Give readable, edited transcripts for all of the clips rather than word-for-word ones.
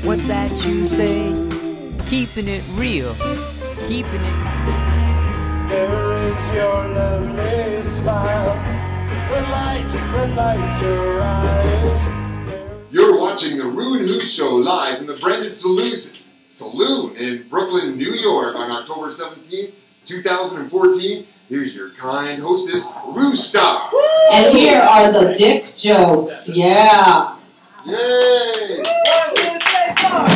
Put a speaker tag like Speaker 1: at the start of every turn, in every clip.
Speaker 1: What's that you say? Keeping it real, keeping it.
Speaker 2: There is your lovely smile, the light your eyes.
Speaker 3: You're watching the Rew-who Show live from the branded SaLoon in Brooklyn, New York on October 17th, 2014. Here's your kind hostess, RoCkToBeR.
Speaker 4: And here are the DiCk jokes. Yeah.
Speaker 3: Yay!
Speaker 2: 1, 2, 3, 4.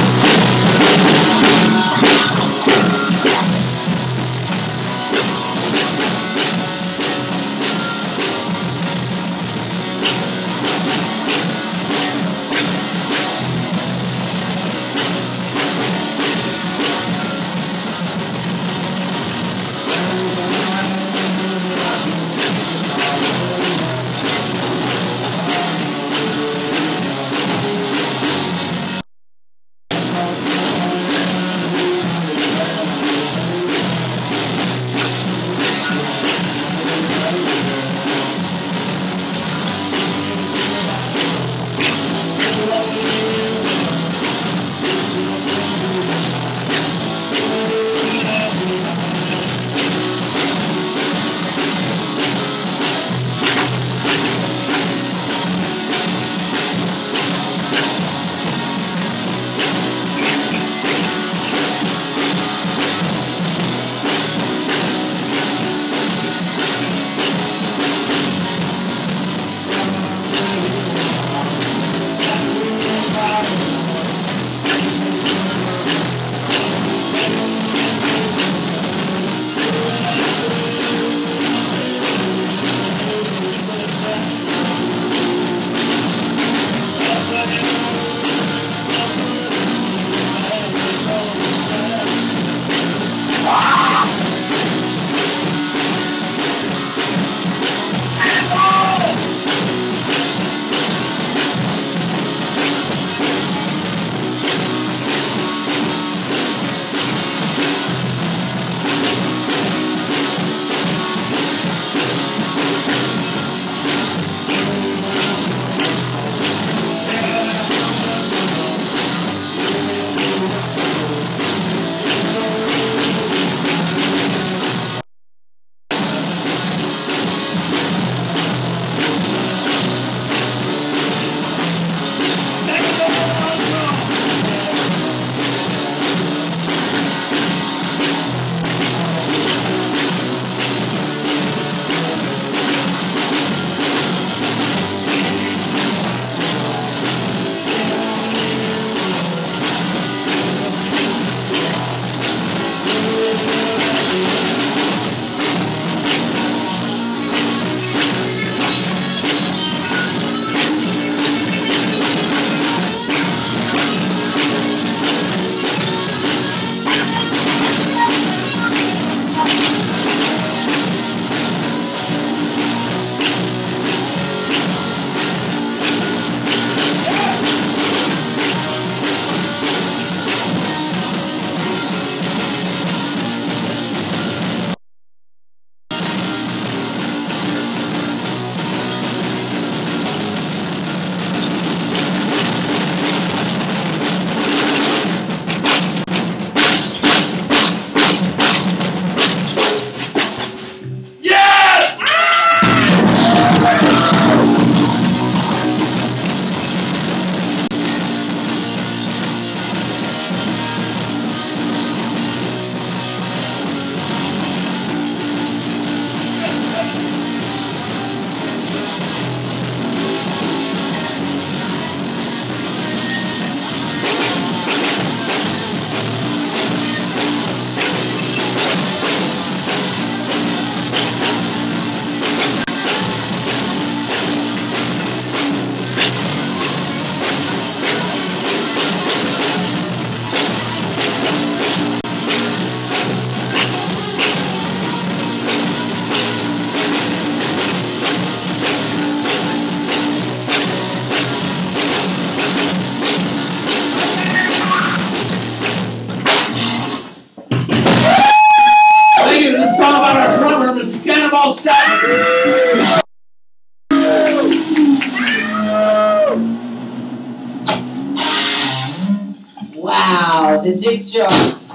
Speaker 4: Dick jokes.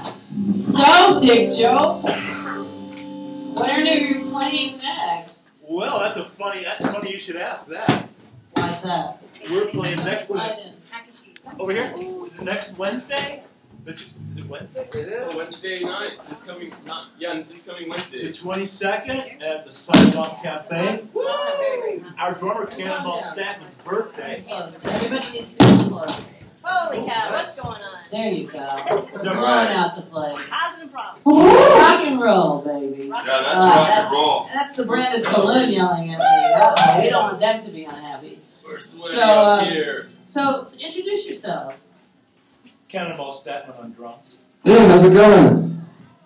Speaker 4: So, Dick jokes, what are you playing next?
Speaker 5: Well, that's funny you should ask that.
Speaker 4: Why's that?
Speaker 5: We're playing next Wednesday. Over here? Is it next Wednesday? Is it Wednesday?
Speaker 6: It is. Wednesday night. This coming Wednesday.
Speaker 5: The 22nd at the Sidewalk Cafe. Woo! Our drummer Cannonball Stafford's birthday.
Speaker 4: Everybody needs to be close.
Speaker 7: Holy cow, what's going on?
Speaker 4: There you go. Blowing out the place.
Speaker 7: How's the problem?
Speaker 4: Rock and roll, baby.
Speaker 3: Yeah, that's rock and roll.
Speaker 4: That's the brand of SaLoon yelling at me. We don't want them to be unhappy.
Speaker 6: We're sweating up here.
Speaker 4: So, introduce yourselves.
Speaker 5: Cannonball Stafford on drums.
Speaker 8: Yeah, how's it going?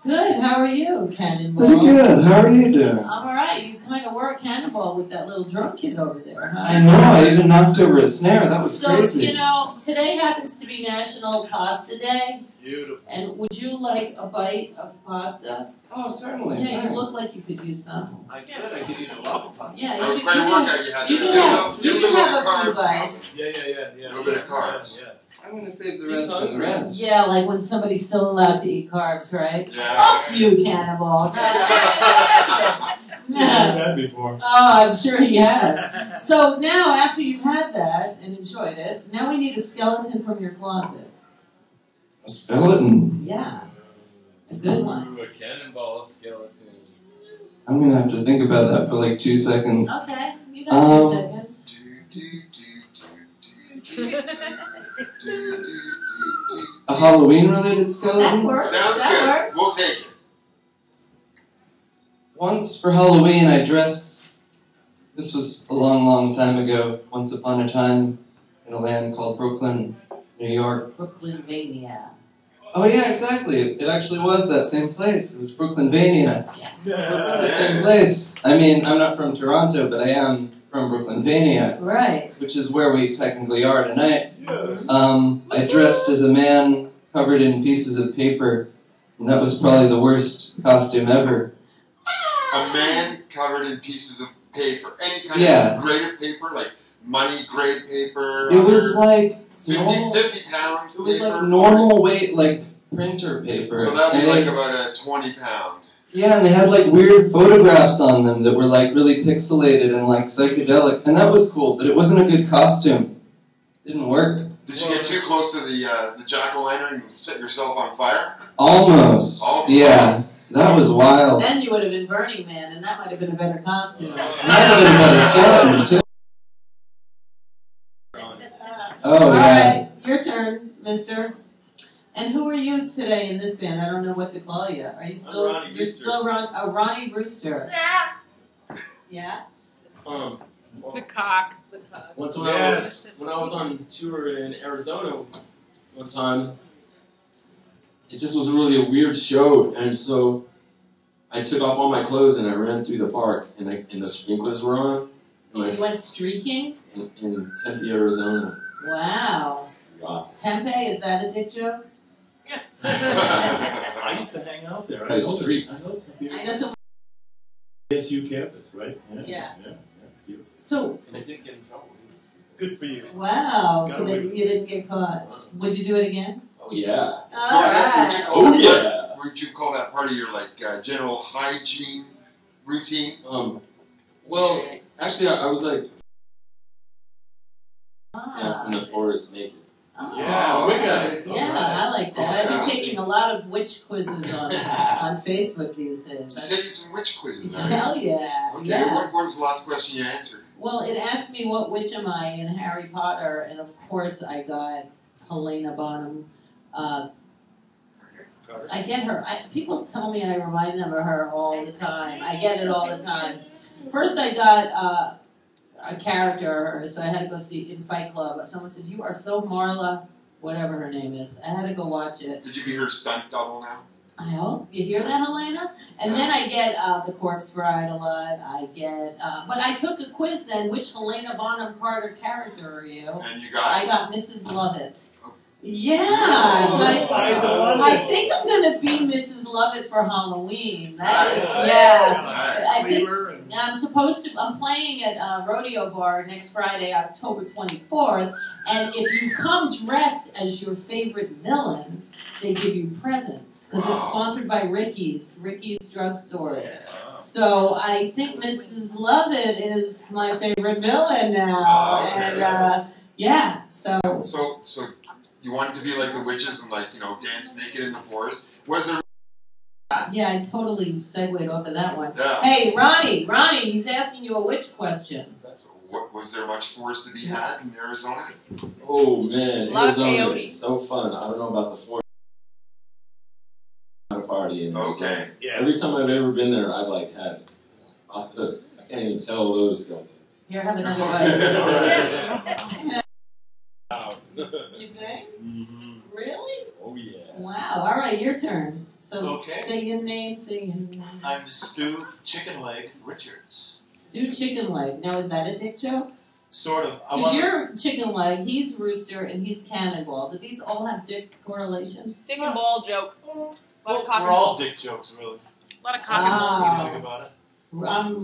Speaker 4: Good. How are you, Cannonball?
Speaker 8: Pretty good. How are you doing?
Speaker 4: I'm alright. You kind of were a Cannonball with that little drum kit over there, huh?
Speaker 8: I know. I even knocked over a snare. That was crazy.
Speaker 4: So, you know, today happens to be National Pasta Day.
Speaker 5: Beautiful.
Speaker 4: And would you like a bite of pasta?
Speaker 8: Oh, certainly.
Speaker 4: Yeah, you
Speaker 8: thanks.
Speaker 4: look like you could use some.
Speaker 6: I could use a lot of pasta.
Speaker 4: Yeah,
Speaker 3: That was
Speaker 4: you
Speaker 3: quite a
Speaker 4: can
Speaker 3: workout you had
Speaker 4: you
Speaker 3: there.
Speaker 4: can
Speaker 3: Get a
Speaker 4: have
Speaker 3: little
Speaker 4: a few
Speaker 3: carbs.
Speaker 4: bites.
Speaker 5: Yeah.
Speaker 3: A little bit of carbs.
Speaker 5: Yeah.
Speaker 8: I'm going to save the rest for the rest.
Speaker 4: Yeah, like when somebody's still allowed to eat carbs, right?
Speaker 3: Yeah.
Speaker 4: Fuck you, Cannonball.
Speaker 5: You've had that before.
Speaker 4: Oh, I'm sure he has. So now, after you've had that and enjoyed it, now we need a skeleton from your closet.
Speaker 8: A skeleton.
Speaker 4: Yeah. A good one.
Speaker 6: Ooh, a cannonball skeleton.
Speaker 8: I'm going to have to think about that for like 2 seconds.
Speaker 4: Okay, you got 2 seconds.
Speaker 8: A Halloween-related skeleton?
Speaker 4: That works.
Speaker 3: Sounds
Speaker 4: That
Speaker 3: good.
Speaker 4: works.
Speaker 3: We'll take it.
Speaker 8: Once for Halloween, I dressed. This was a long, long time ago. Once upon a time in a land called Brooklyn, New York.
Speaker 4: BrookLyNNNN.
Speaker 8: Oh yeah, exactly. It actually was that same place. It was BrooklynVania. The same place. I mean, I'm not from Toronto, but I am from BrooklynVania,
Speaker 4: Right.
Speaker 8: which is where we technically are tonight.
Speaker 5: Yeah.
Speaker 8: I dressed as a man covered in pieces of paper, and that was probably the worst costume ever.
Speaker 3: A man covered in pieces of paper. Any kind
Speaker 8: Yeah.
Speaker 3: of grade of paper, like money grade paper.
Speaker 8: It was like
Speaker 3: 50 pound
Speaker 8: It was
Speaker 3: paper.
Speaker 8: like normal weight, like printer paper.
Speaker 3: So that'd be
Speaker 8: And
Speaker 3: like
Speaker 8: they-
Speaker 3: about a 20 pound.
Speaker 8: Yeah, and they had like weird photographs on them that were like really pixelated and like psychedelic, and that was cool, but it wasn't a good costume. Didn't work.
Speaker 3: Did you get too close to the jack-o'-lantern and set yourself on fire?
Speaker 8: Almost.
Speaker 3: Almost.
Speaker 8: Yeah, that was wild.
Speaker 4: Then you would have been Burning Man, and that might have been a better costume.
Speaker 8: That would have been a skeleton too. Oh
Speaker 4: All
Speaker 8: yeah.
Speaker 4: right, your turn, mister. And who are you today in this band? I don't know what to call you. Are you still?
Speaker 6: Ronnie
Speaker 4: You're
Speaker 6: Rooster.
Speaker 4: still Ronnie Rooster. Yeah.
Speaker 6: Well,
Speaker 7: The cock.
Speaker 6: once
Speaker 5: Yes.
Speaker 6: when I was on tour in Arizona one time, it just was really a weird show, and so I took off all my clothes and I ran through the park, and the sprinklers were on.
Speaker 4: So you went streaking?
Speaker 6: In Tempe, Arizona.
Speaker 4: Wow.
Speaker 6: Awesome.
Speaker 4: Tempe, is that a dick joke?
Speaker 5: I used to hang out there.
Speaker 6: By street.
Speaker 4: I know some.
Speaker 5: ASU campus, right?
Speaker 4: Yeah.
Speaker 5: Beautiful.
Speaker 4: So,
Speaker 6: And I didn't get in trouble.
Speaker 5: Good for you.
Speaker 4: wow. So
Speaker 5: Gotta
Speaker 4: that
Speaker 5: wait.
Speaker 4: you didn't get caught. Would you do it again?
Speaker 6: Oh yeah.
Speaker 3: So is that,
Speaker 4: Alright.
Speaker 3: would you call that
Speaker 6: yeah.
Speaker 3: would you call that part of your like general hygiene routine?
Speaker 6: Well, actually, I was like dancing in
Speaker 4: Ah.
Speaker 6: the forest naked.
Speaker 4: Oh.
Speaker 5: Yeah, Wicca.
Speaker 4: Yeah, I like that. I've
Speaker 3: Yeah.
Speaker 4: been taking a lot of witch quizzes on Facebook these days.
Speaker 3: You're taking some witch quizzes, are you?
Speaker 4: Hell yeah.
Speaker 3: Okay,
Speaker 4: Yeah.
Speaker 3: what was the last question you answered?
Speaker 4: Well, it asked me what witch am I in Harry Potter, and of course I got Helena Bonham. I get her. People tell me I remind them of her all the time. I get it all the time. First I got a character of hers, so I had to go see in Fight Club. Someone said, "You are so Marla," whatever her name is. I had to go watch it.
Speaker 3: Did you be her stunt double now?
Speaker 4: I hope. You hear that, Helena? And then I get The Corpse Bride a lot. I get, but I took a quiz then. Which Helena Bonham Carter character are you?
Speaker 3: And you
Speaker 4: I
Speaker 3: got
Speaker 4: got Mrs. Lovett. Yeah.
Speaker 5: Oh,
Speaker 4: So
Speaker 5: Spies of
Speaker 4: I think I'm going to be Mrs. Lovett for Halloween. That is,
Speaker 3: Nice.
Speaker 4: yeah. I think
Speaker 5: Cleaver and
Speaker 4: I'm playing at Rodeo Bar next Friday, October 24th, and if you come dressed as your favorite villain, they give you presents, because it's sponsored by Ricky's Drugstores. So I think Mrs. Lovett is my favorite villain now, and yeah, so.
Speaker 3: So you wanted to be like the witches and dance naked in the forest? Was there?
Speaker 4: Yeah, I totally segued off of that one.
Speaker 3: Yeah.
Speaker 4: Hey, Ronnie, he's asking you a witch question.
Speaker 3: So was there much forest to be had in Arizona?
Speaker 6: Oh man,
Speaker 7: A lot of
Speaker 6: Arizona
Speaker 7: peyote.
Speaker 6: is so fun. I don't know about the forest party. And
Speaker 3: Okay.
Speaker 5: yeah.
Speaker 6: every time I've ever been there, I've had. I can't even tell those skeletons.
Speaker 4: Here, have another bite. You think?
Speaker 5: Mm-hmm.
Speaker 4: Really?
Speaker 6: Oh yeah.
Speaker 4: Wow. All right, your turn. So
Speaker 2: Okay.
Speaker 4: say your name.
Speaker 2: I'm Stu Chicken Leg Richards.
Speaker 4: Stu Chicken Leg. Now, is that a dick joke?
Speaker 2: Sort of.
Speaker 4: Because you're Chicken Leg, he's Rooster, and he's Cannonball. Do these all have dick correlations?
Speaker 7: Dick and ball joke. A lot of cock
Speaker 2: We're
Speaker 7: and
Speaker 2: all
Speaker 7: ball.
Speaker 2: dick jokes, really.
Speaker 7: A lot of cock and ball.
Speaker 2: What do you
Speaker 4: Ah.
Speaker 2: think about it?
Speaker 4: I'm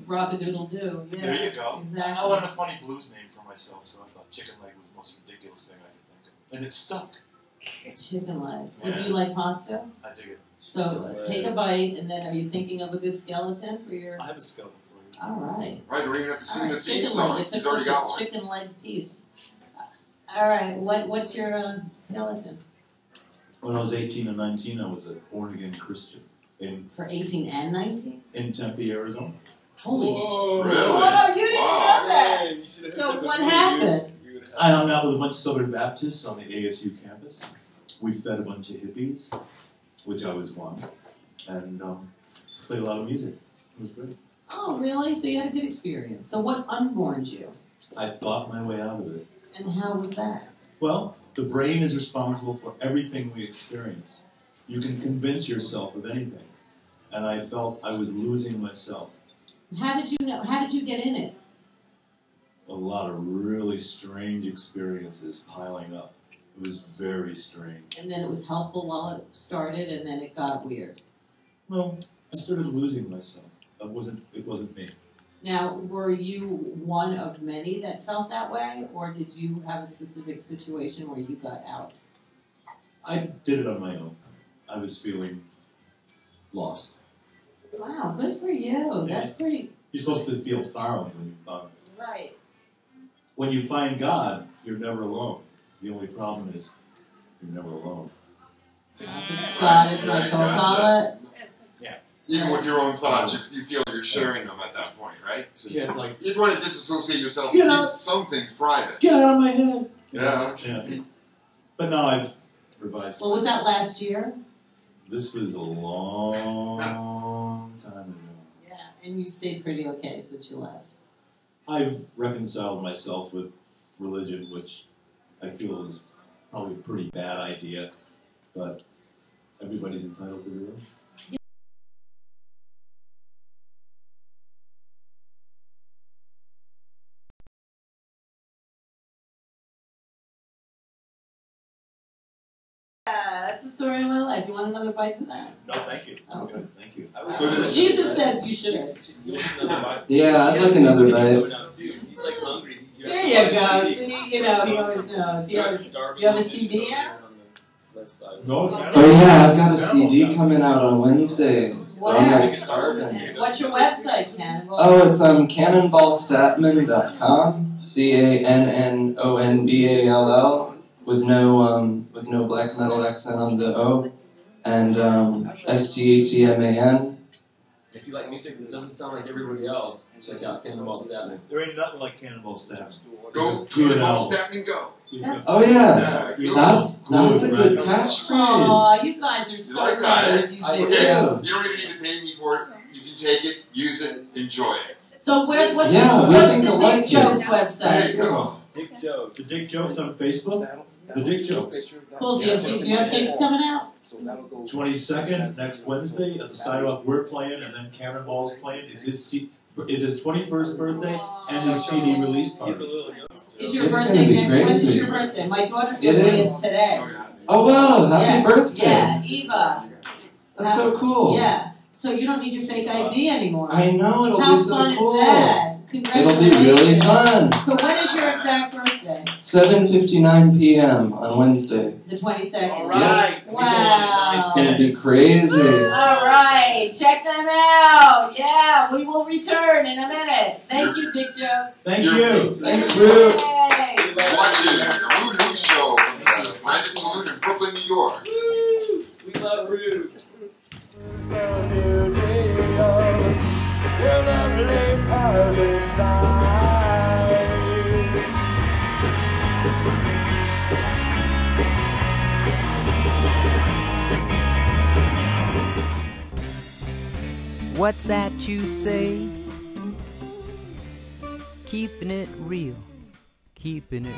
Speaker 4: RoCkToBeR. Yeah.
Speaker 2: There you go.
Speaker 4: Exactly.
Speaker 2: I wanted a funny blues name for myself, so I thought Chicken Leg was the most ridiculous thing I could think of. And it stuck.
Speaker 4: Chicken Leg. Would
Speaker 2: Yeah.
Speaker 4: you like pasta?
Speaker 2: I dig it.
Speaker 4: So take a bite, and then are you thinking of a good skeleton for your?
Speaker 5: I have a skeleton for you.
Speaker 4: All right.
Speaker 3: Right, we don't even have to sing
Speaker 4: All
Speaker 3: the
Speaker 4: right.
Speaker 3: theme
Speaker 4: Chicken
Speaker 3: song.
Speaker 4: leg.
Speaker 3: He's already got one.
Speaker 4: Chicken leg piece. All right. What's your skeleton?
Speaker 9: When I was 18 and 19, I was a born-again Christian
Speaker 4: For 18 and 19?
Speaker 9: in Tempe, Arizona.
Speaker 4: Holy shit.
Speaker 6: Whoa.
Speaker 3: Really?
Speaker 4: Oh, you didn't
Speaker 3: Wow.
Speaker 4: know that.
Speaker 6: Man, you should have
Speaker 4: So
Speaker 6: hooked up
Speaker 4: what
Speaker 6: with me.
Speaker 4: happened?
Speaker 6: You would have-
Speaker 9: I hung out with a bunch of Southern Baptists on the ASU campus. We fed a bunch of hippies, which I was one, and played a lot of music. It was great.
Speaker 4: Oh, really? So you had a good experience. So what unborned you?
Speaker 9: I thought my way out of it.
Speaker 4: And how was that?
Speaker 9: Well, the brain is responsible for everything we experience. You can convince yourself of anything. And I felt I was losing myself.
Speaker 4: How did you know? How did you get in it?
Speaker 9: A lot of really strange experiences piling up. It was very strange.
Speaker 4: And then it was helpful while it started, and then it got weird.
Speaker 9: Well, I started losing myself. It wasn't me.
Speaker 4: Now, were you one of many that felt that way, or did you have a specific situation where you got out?
Speaker 9: I did it on my own. I was feeling lost.
Speaker 4: Wow, good for you. That's pretty.
Speaker 9: You're supposed to feel thoroughly when you find it.
Speaker 4: Right.
Speaker 9: When you find God, you're never alone. The only problem is you're never alone.
Speaker 4: God is my co-pilot.
Speaker 3: Even with your own thoughts, you feel you're sharing them at that point, right? So
Speaker 5: Yeah, it's like,
Speaker 3: you'd want to disassociate yourself
Speaker 4: Get
Speaker 3: and
Speaker 4: out.
Speaker 3: keep some things private.
Speaker 4: Get out of my head.
Speaker 3: Yeah.
Speaker 9: Yeah. But now I've revised.
Speaker 4: What was that last year?
Speaker 9: This was a long time ago.
Speaker 4: Yeah, and you stayed pretty okay since you left.
Speaker 9: I've reconciled myself with religion, which I feel is probably a pretty bad idea, but everybody's entitled to their own.
Speaker 4: Yeah, that's the story of my life. You want another bite of that?
Speaker 5: no, thank you.
Speaker 4: Oh.
Speaker 9: Good, thank you.
Speaker 6: I was
Speaker 3: So did-
Speaker 4: Jesus said you should.
Speaker 8: Yeah, I'd like another bite.
Speaker 6: He's like hungry.
Speaker 4: There you go. See, you know, he always knows. You have a CD out?
Speaker 9: No,
Speaker 8: Oh yeah, I've got a CD coming out on Wednesday. So I'm
Speaker 4: Where?
Speaker 8: like starving.
Speaker 4: What's your website, Cannonball?
Speaker 8: Oh, it's cannonballstatman.com. CANNONBALL with no black metal accent on the O, and STATMAN.
Speaker 6: If you like music that doesn't sound like everybody else, check out Cannonball Statman.
Speaker 9: there ain't nothing like Cannonball Staff.
Speaker 3: Go,
Speaker 9: Good
Speaker 3: Cannonball
Speaker 9: album.
Speaker 3: Statman, go.
Speaker 8: Oh yeah,
Speaker 3: Yeah,
Speaker 8: that's a good
Speaker 9: right?
Speaker 8: catchphrase.
Speaker 4: Aw, you guys are so
Speaker 3: like that,
Speaker 4: nice. You
Speaker 8: I
Speaker 4: did.
Speaker 8: do.
Speaker 3: You don't even need to pay me for it. You can take it, use it, enjoy it.
Speaker 4: So what's
Speaker 8: Yeah, we
Speaker 4: what's
Speaker 8: think
Speaker 4: the
Speaker 8: alike
Speaker 4: Dick
Speaker 8: here.
Speaker 4: Jokes
Speaker 3: There you
Speaker 4: website?
Speaker 3: go.
Speaker 6: Dick jokes.
Speaker 9: The Dick Jokes on Facebook? The Dick Jokes.
Speaker 4: Cool. Do you have gigs coming out?
Speaker 9: 22nd, next Wednesday, at the Sidewalk, we're playing, and then Cannonball's playing. It's his 21st birthday and his CD release
Speaker 6: He's a
Speaker 9: party.
Speaker 6: little youngster.
Speaker 4: Is your
Speaker 8: It's
Speaker 4: birthday
Speaker 8: gonna be
Speaker 4: next? When is
Speaker 8: crazy.
Speaker 4: your birthday? My daughter's
Speaker 8: It
Speaker 4: birthday
Speaker 8: is.
Speaker 4: is today.
Speaker 3: Oh, yeah.
Speaker 8: Oh wow, happy
Speaker 4: Yeah.
Speaker 8: birthday.
Speaker 4: Yeah, Eva.
Speaker 8: That's so cool.
Speaker 4: Yeah. So you don't need your fake ID anymore.
Speaker 8: I know, it'll
Speaker 4: How
Speaker 8: be so
Speaker 4: fun
Speaker 8: cool.
Speaker 4: is that?
Speaker 8: It'll
Speaker 4: Congratulations.
Speaker 8: be really fun.
Speaker 4: So when is your exact birthday?
Speaker 8: 7:59 p.m. on Wednesday.
Speaker 4: The 22nd.
Speaker 5: All right.
Speaker 4: Wow.
Speaker 8: It's gonna be crazy.
Speaker 4: All right, check them out. Yeah, we will return in a minute. Thank you, Dick Jokes.
Speaker 5: Thank you.
Speaker 8: Thanks, Rue.
Speaker 4: Yay.
Speaker 3: You're watching the rew-who Show from the Planet SaLoon in Brooklyn, New York.
Speaker 6: We love Rue.
Speaker 1: What's that you say? Keeping it real, keeping it